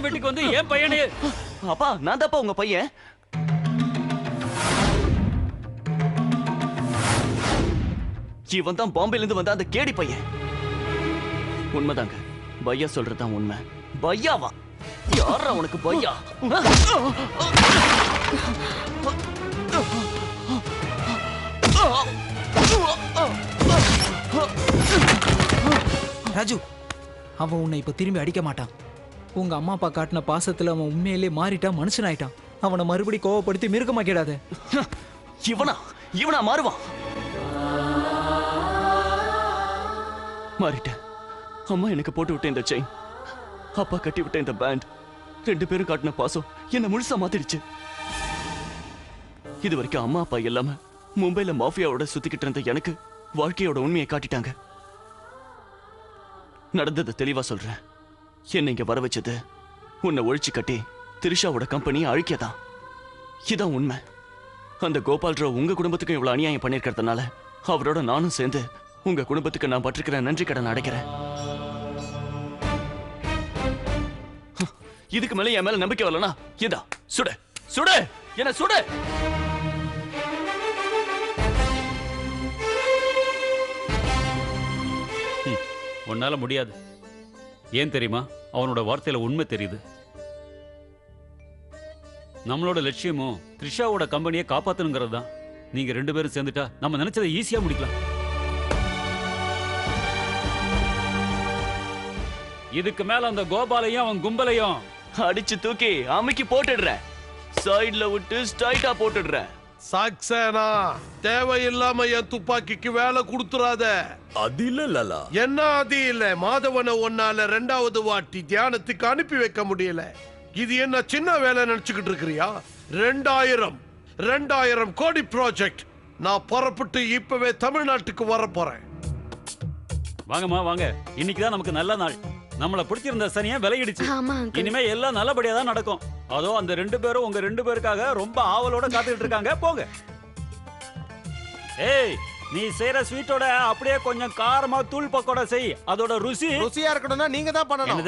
என் வீட்டுக்கு வந்து என் பையனே. அப்பா நான் தான்ப்பா உங்க பையன். இவன் தான் பாம்பேல இருந்து வந்த அந்த கேடி பையன். உண்மைதாங்க, பையா சொல்றதுதான் உண்மை. பையாவா? யாரா உனக்கு பையா? ராஜு, அவன் உன்னை இப்ப திரும்பி அடிக்க மாட்டான். உங்க அம்மா அப்பா காட்டின பாசத்துல அவன் உண்மையிலே மாறிட்டான், மனுஷனாயிட்டான். அவனை மறுபடி கோவப்படுத்தி மிருகமாக்கிடாத. இவனா மாறுவான்? மாறிட்டேன். அம்மா எனக்கு போட்டு விட்ட இந்த செயின், அப்பா கட்டி விட்ட இந்த பேண்ட், ரெண்டு பேரும் காட்டின பாசம் என்ன முழுசா மாத்திடுச்சு. இது வரைக்கும் அம்மா அப்பா இல்லாம மும்பைல மாஃபியாவோட சுத்திக்கிட்டு இருந்த எனக்கு வாழ்க்கையோட உண்மையை காட்டிட்டாங்க. நடந்தது தெளிவா சொல்றேன். என்ன இங்க வர வச்சது உன்னை ஒழிச்சு கட்டி திரிஷாவோட கம்பெனியை அழிக்கதான். இதான் உண்மை. அந்த கோபால் ராவ் உங்க குடும்பத்துக்கும் இவ்வளவு அநியாயம் பண்ணிருக்கிறதுனால அவரோட நானும் சேர்ந்து உங்க குடும்பத்துக்கு நான் பட்டிருக்கிற நன்றி கடன் அடைக்கிறேன். இதுக்கு மேல என் மேல நம்பிக்கை வரலனா இதா சுடு சுடு என்ன சுடு. உன்னால முடியாது. ஏன் தெரியுமா? அவனோட வார்த்தையில உண்மை தெரியுது. நம்மளோட லட்சியமும் த்ரிஷாவோட கம்பெனியை காப்பாத்தணுங்கிறது தான். நீங்க ரெண்டு பேரும் சேர்ந்துட்டா நம்ம நினைச்சதை ஈஸியா முடிக்கலாம். இதுக்கு மேல அந்த கோபாலையும் அவன் கும்பலையும் அடிச்சு தூக்கி அமுக்கி போட்டுடுற. சைடுல விட்டு ஸ்ட்ரைட்டா போட்டுடுற. சாக்சேனா, தேவையில்லாம என் துப்பாக்கிக்கு வேலை கொடுத்துறாத. அது இல்ல லாலா. என்ன அது இல்ல? மாதவனை ஒன்னால ரெண்டாவது வாட்டி தியானத்துக்கு அனுப்பி வைக்க முடியல. இது என்ன சின்ன வேலை நினைச்சுக்கிட்டு இருக்கிறியா? 2000 கோடி ப்ராஜெக்ட். நான் புறப்பட்டு இப்பவே தமிழ்நாட்டுக்கு வர போறேன். வாங்கம்மா வாங்க. இன்னைக்குதான் நமக்கு நல்ல நாள். நம்மள பிடிச்சிருந்த சனியா விலையிடுச்சு. இனிமே எல்லாம் நல்லபடியா தான் நடக்கும். அதோ அந்த ரெண்டு பேரும் உங்க ரெண்டு பேருக்காக ரொம்ப ஆவலோட காத்துக்கிட்டு இருக்காங்க. போங்க. ஏய், நீ செய்யற ஸ்வீட்டோட அப்படியே கொஞ்சம் காரமா தூள் பக்கோடா செய். அதோட ருசியா இருக்கணும்னா நீங்க தான் பண்ணணும்.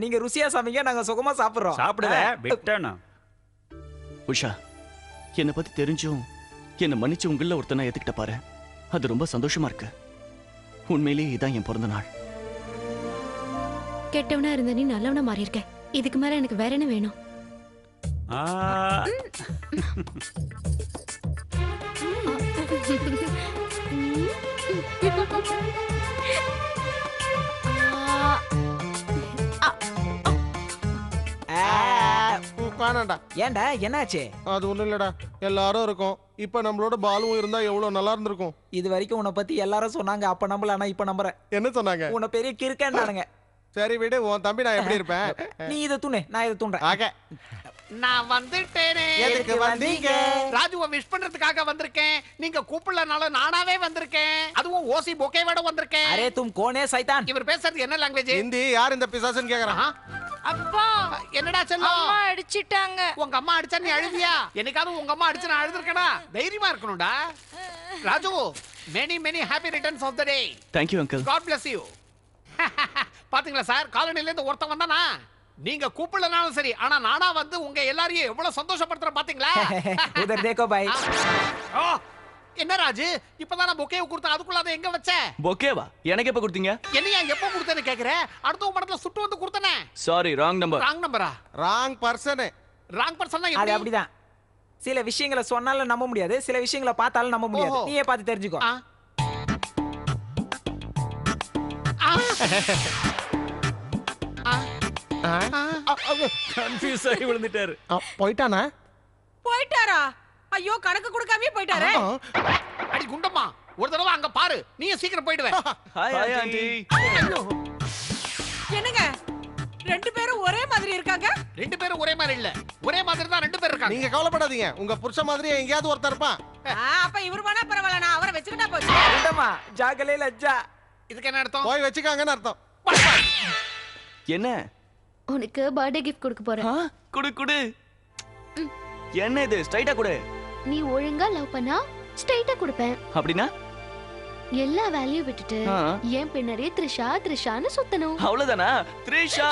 நீங்க ருசியா சமைங்க, நாங்க சுகமா சாப்பிடுறோம். சாப்பிடுவே விட்டேனா. உஷா, என்னை பத்தி தெரிஞ்சும் என்னை மன்னிச்சு உங்கள ஒருத்தனை ஏத்துக்கிட்ட பாரு. அது ரொம்ப சந்தோஷமா இருக்கு. உண்மையிலேயே இதான் என் பிறந்த நாள். கெட்டவனா இருந்த நீ நல்லவனா மாறி இருக்க. இதுக்கு மேல எனக்கு வேற என்ன வேணும்? ஏன்டா என்னாச்சு? அது ஒண்ணும் இல்லடா, எல்லாரும் இருக்கும். இப்ப நம்மளோட பாலும் இருந்தா எவ்வளவு நல்லா இருந்திருக்கும். இது வரைக்கும் உன்னை பத்தி எல்லாரும் சொன்னாங்க, அப்ப நம்பல. ஆனா இப்ப நம்புறேன். என்ன சொன்னாங்க? உன்னை பெரிய கிறுக்கன்னானுங்க. சரி விடு, உன் தம்பி நான் எப்படி இருப்பேன். நீ இதை துணு, நான் இதை துண்றேன். ஆக நான் வந்துட்டேனே. எதுக்கு வந்தீங்க? ராஜுவை விஷ் பண்றதுக்காக வந்திருக்கேன். நீங்க கூப்பிடலனால நானாவே வந்திருக்கேன். அதுவும் ஓசி பொக்கேவோட வந்திருக்கேன். அரே தும் கோனே சைத்தான். இவர் பேசுறது என்ன லாங்குவேஜ்? ஹிந்தி. யார் இந்த பிசாசுன்னு கேக்குறான். அப்பா, என்னடா செல்லம்? அம்மா அடிச்சிட்டாங்க. உங்க அம்மா அடிச்சா நீ அழுதியா? என்னைக்காவது உங்க அம்மா அடிச்சு நான் அழுதுருக்கேனா? தைரியமா இருக்கணும்டா. Raju, many happy returns of the day. Thank you uncle. God bless you. பாத்தீங்களா சார், காலனில இருந்து ஒருத்தன் வந்தானா? நீங்க கூப்பிடலனாலும் சரி, ஆனா நானா வந்து உங்க எல்லாரையும் எவ்வளவு சந்தோஷப்படுத்துறேன் பாத்தீங்களா? உதர் தேக்கோ பாய். என்ன ராஜு, இப்பதான் பொக்கேவை கொடுத்தா, அதுக்குள்ள அதை எங்க வச்ச? பொக்கேவா? எனக்கு எப்ப கொடுத்தீங்க? என்னையா எப்ப கொடுத்தேன்னு கேக்குற? அடுத்த படத்துல சுட்டு வந்து கொடுத்தனே. Sorry, wrong number. ராங் நம்பரா? Wrong person. ராங் பர்சன் தான். அது அப்படிதான். சில விஷயங்களை சொன்னாலும் நம்ப முடியாது, சில விஷயங்களை பார்த்தாலும் நம்ப முடியாது. நீயே பார்த்து தெரிஞ்சுக்கோ. கன்ஃபியூஸ் ஆகி விழுந்துட்டாரு. போயிட்டானா? போயிட்டாரா? ஐயோ, கணக்கு கொடுக்காமயே போயிட்டாரே. அடி குண்டம்மா, ஒரு தடவை அங்க பாரு. நீ சீக்கிரம் போயிடுவே. Hi aunty. என்னங்க, ரெண்டு பேரும் ஒரே மாதிரி இருக்காங்க? ரெண்டு பேரும் ஒரே மாதிரி இல்ல, ஒரே மாதிரி தான் ரெண்டு பேர் இருக்காங்க. நீங்க கவலைப்படாதீங்க, உங்க புருஷ மாதிரி எங்கயாவது ஒருத்தர் இருப்பான். அப்ப இவரு வேணா பரவாயில்ல, நான் அவரை வச்சுக்கிட்டா போச்சு. குண்டம்மா, ஜாகலே லஜ்ஜா. இதுக்கு என்ன அர்த்தம்? போய் வச்சுக்காங்கன்னு அர்த்தம். என்ன? உனக்கு பர்த்டே கிஃப்ட் கொடுக்க போறேன். குடு குடு. என்ன இது? ஸ்ட்ரைட்டா குடு. நீ ஒழுங்கா லவ் பண்ணா ஸ்ட்ரைட்டா கொடுப்பேன். அப்படினா எல்லா வேலையும் விட்டுட்டு என் பின்னாடியே த்ரிஷா த்ரிஷான்னு சுத்தணும். அவ்வளவுதானா? த்ரிஷா.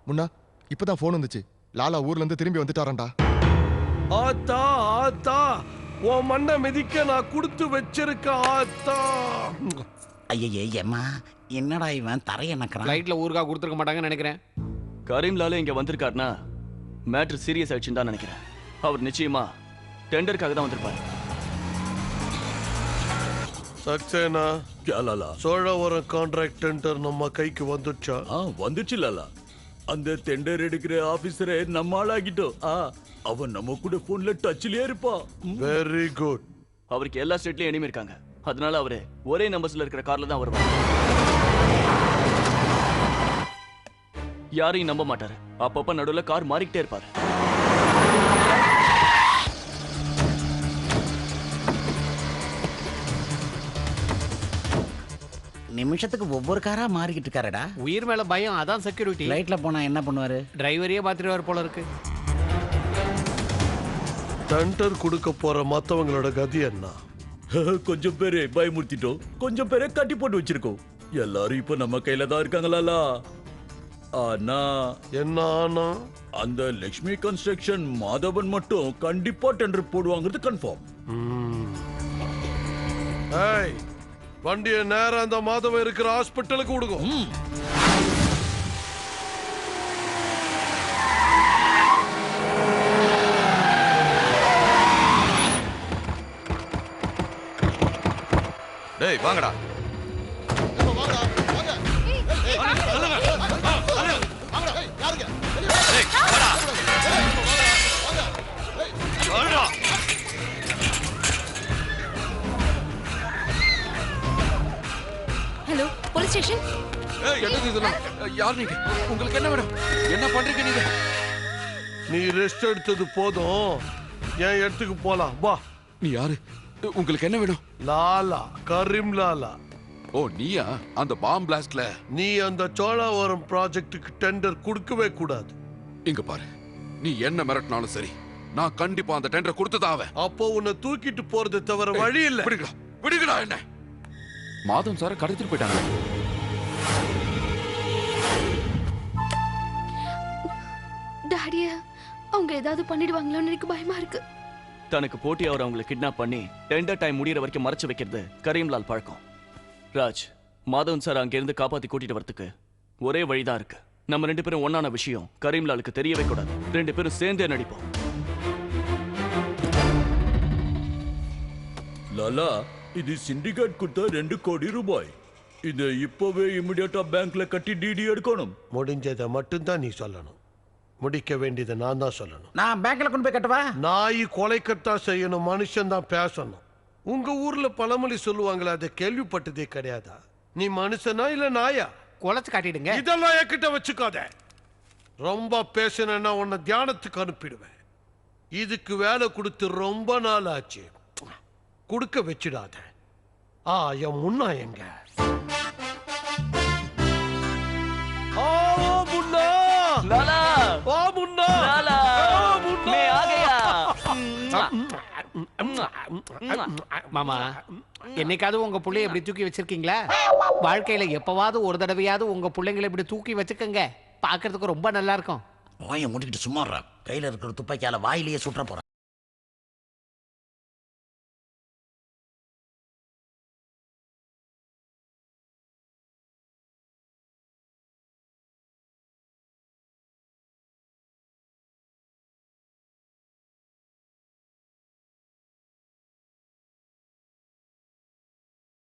முன்னா இப்பதான் ஃபோன் வந்துச்சு. லாலா ஊர்ல இருந்து திரும்பி வந்துட்டாரண்டா. ஆத்தா ஆத்தா உன் மண்ணை மிதிக்க நான் கொடுத்து வச்சிருக்க ஆத்தா. ஐயே அம்மா, என்னடா இவன் தரைய நக்கறான்? ஃப்ளைட்ல ஊருக்கா கொடுத்துருக்க மாட்டாங்கன்னு நினைக்கிறேன். கரீம்லால இங்க வந்திருக்காருன்னா மேட்ரு சீரியஸ் ஆயிடுச்சுன்னு தான் நினைக்கிறேன். அவர் நிச்சயமா டெண்டருக்காக தான் வந்திருப்பாரு. சக்சேனா லாலா சோழவரம் கான்ட்ராக்ட் டெண்டர் நம்ம கைக்கு வந்துச்சா? வந்துச்சு லாலா. அந்த டெண்டர் எடுக்கிற ஆபீசரை நம்ம ஆளாகிட்டோம். அவன் நம்ம கூட போன்ல டச்லயே இருப்பான். Very good. அவருக்கு எல்லா ஸ்டேட்லயும் எனிமி இருக்காங்க. அதனால அவரு ஒரே நம்பர்ஸ்ல இருக்கிற கார்ல தான் வருவார். யாரையும் நம்ப மாட்டாரு. அப்பப்ப நடுவுல கார் மாறிக்கிட்டே இருப்பாரு. நிமிஷத்துக்கு ஒவ்வொரு காரா மாறிக்கிட்டு இருக்காருடா. உயிர் மேல பயம், அதான் செக்யூரிட்டி. ஃப்ளைட்ல போனா என்ன பண்ணுவாரு? டிரைவரையே பாத்துருவாரு போல இருக்கு. டெண்டர் கொடுக்க போற மத்தவங்களோட கதி என்ன? கொஞ்சம் பேரை பயமுறுத்திட்டோம், கொஞ்சம் பேரை கட்டி போட்டு வச்சிருக்கோம். எல்லாரும் இப்ப நம்ம கையில தான் இருக்காங்களா. ஆனா என்ன ஆனா? அந்த லட்சுமி கன்ஸ்ட்ரக்ஷன் மாதவன் மட்டும் கண்டிப்பா டெண்டர் போடுவாங்கிறது கன்ஃபார்ம். ஏய், வண்டியை நேரம் அந்த மாதவன் இருக்கிற ஹாஸ்பிட்டலுக்கு விடுங்க. டேய் வாங்கடா. Hello police station. என்னது இதெல்லாம்? யார் நீங்க? உங்களுக்கு என்ன வேணும்? என்ன பண்றீங்க நீங்க? நீ ரெஸ்ட் எடுத்தது போதும், என் இடத்துக்கு போலாம் வா. நீ யாரு? உங்களுக்கு என்ன வேணும்? லாலா, கரீம் லாலா. ஓ நீயா? அந்த பாம் பிளாஸ்ட்ல நீ அந்த சோழாவரம் ப்ராஜெக்ட்டுக்கு டெண்டர் கொடுக்கவே கூடாது. இங்க பாரு, நீ என்ன மிரட்டினாலும் சரி, நான் கண்டிப்பா அந்த டெண்டர் கொடுத்துதாவேன். அப்போ உன்னை தூக்கிட்டு போறது தவிர வழி இல்ல. விடுங்கடா, விடுங்கடா. என்ன மாதம் சார கடத்திட்டு போயிட்டாங்க. டாடிய அவங்க ஏதாவது பண்ணிடுவாங்களோன்னு எனக்கு பயமா இருக்கு. தனக்கு போட்டி அவர் அவங்களை கிட்னாப் பண்ணி டெண்டர் டைம் முடியற வரைக்கும் மறைச்சு வைக்கிறது கரீம்லால் பழக்கம். ராஜ், மாதவன் சார் அங்கிருந்து காப்பாத்தி கூட்டிட்டு வரதுக்கு ஒரே வழிதான் இருக்கு. நம்ம 2 பேரும் ஒன்னான விஷயம் கரீம்லாலுக்கு தெரியவே கூடாது. 2 பேரும் சேர்ந்தே நடிப்போம். லாலா, இது சிண்டிகேட் கொடுத்த 2 கோடி ரூபாய். இதை இப்பவே இமிடியேட்டா பேங்க்ல கட்டி டிடி எடுக்கணும். முடிஞ்சதை மட்டும்தான் நீ சொல்லணும், முடிக்க வேண்டியதை நான் தான் சொல்லணும். நான் பேங்க்ல கொண்டு போய் கட்டவா? நாய் கொலைக்கத்தான் செய்யணும், மனுஷன் தான் பேசணும். உங்க ஊர்ல பழமொழி சொல்லுவாங்களே, அதை கேள்விப்பட்டதே கிடையாதா? நீ மனுஷனா இல்ல நாயா? குலைச்சு காட்டிடுங்க. இதெல்லாம் என்கிட்ட வச்சுக்காத. ரொம்ப பேசினா உன்னை தியானத்துக்கு அனுப்பிடுவேன். இதுக்கு வேலை கொடுத்து ரொம்ப நாள் ஆச்சு, கொடுக்க வச்சிடாத. என் முன்னா எங்க? முன்னா லாலா, முன்னா லாலா, मैं आ गया. மாமா, என்னைக்காவது உங்க புள்ளைய இப்படி தூக்கி வச்சிருக்கீங்களா? வாழ்க்கையில எப்பவாவது ஒரு தடவையாவது உங்க பிள்ளைங்களை இப்படி தூக்கி வச்சுக்கங்க, பாக்குறதுக்கு ரொம்ப நல்லா இருக்கும். வாயை மூடிக்கிட்டு சும்மா கையில இருக்கிற துப்பாக்கியால வாயிலேயே சுற்ற போறான்.